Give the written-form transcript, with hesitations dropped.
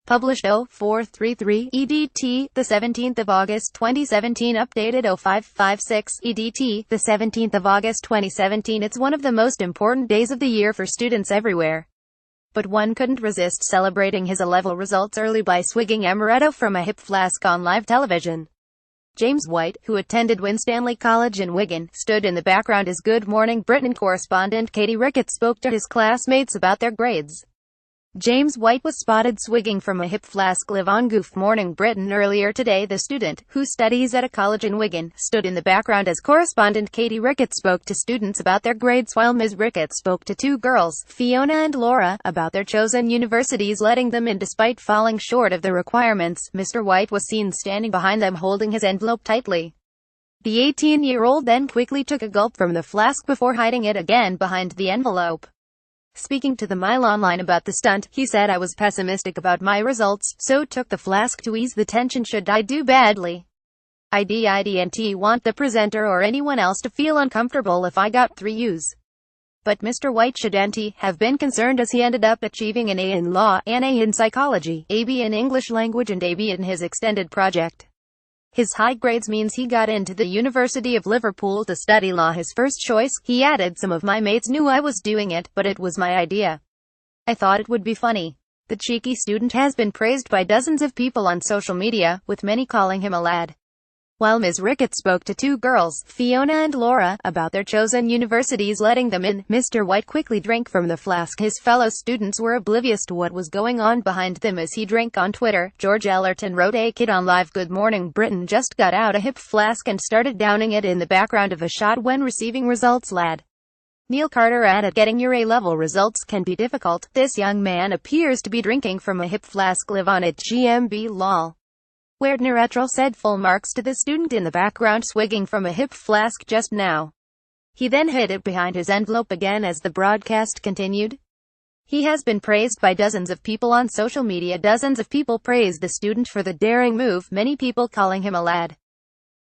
Published 0433 EDT, the 17th of August 2017. Updated 0556 EDT, the 17th of August 2017. It's one of the most important days of the year for students everywhere. But one couldn't resist celebrating his A-level results early by swigging amaretto from a hip flask on live television. James White, who attended Winstanley College in Wigan, stood in the background as Good Morning Britain correspondent Katie Ricketts spoke to his classmates about their grades. James White was spotted swigging from a hip flask live on Good Morning Britain earlier today. The student, who studies at a college in Wigan, stood in the background as correspondent Katie Ricketts spoke to students about their grades, while Ms. Ricketts spoke to two girls, Fiona and Laura, about their chosen universities letting them in despite falling short of the requirements. Mr. White was seen standing behind them holding his envelope tightly. The 18-year-old then quickly took a gulp from the flask before hiding it again behind the envelope. Speaking to the Mile Online about the stunt, he said, "I was pessimistic about my results, so took the flask to ease the tension should I do badly. I didn't want the presenter or anyone else to feel uncomfortable if I got 3 U's. But Mr. White shouldn't have been concerned as he ended up achieving an A in law, an A in psychology, a B in English language and a B in his extended project. His high grades means he got into the University of Liverpool to study law, his first choice," he added. "Some of my mates knew I was doing it, but it was my idea. I thought it would be funny." The cheeky student has been praised by dozens of people on social media, with many calling him a lad. While Ms. Ricketts spoke to two girls, Fiona and Laura, about their chosen universities letting them in, Mr. White quickly drank from the flask. His fellow students were oblivious to what was going on behind them as he drank. On Twitter, George Ellerton wrote, "A kid on live Good Morning Britain just got out a hip flask and started downing it in the background of a shot when receiving results, lad." Neil Carter added, "Getting your A-level results can be difficult. This young man appears to be drinking from a hip flask live on it, GMB lol." Werdner et al. Said, "Full marks to the student in the background swigging from a hip flask just now. He then hid it behind his envelope again as the broadcast continued." He has been praised by dozens of people on social media. Dozens of people praised the student for the daring move, many people calling him a lad.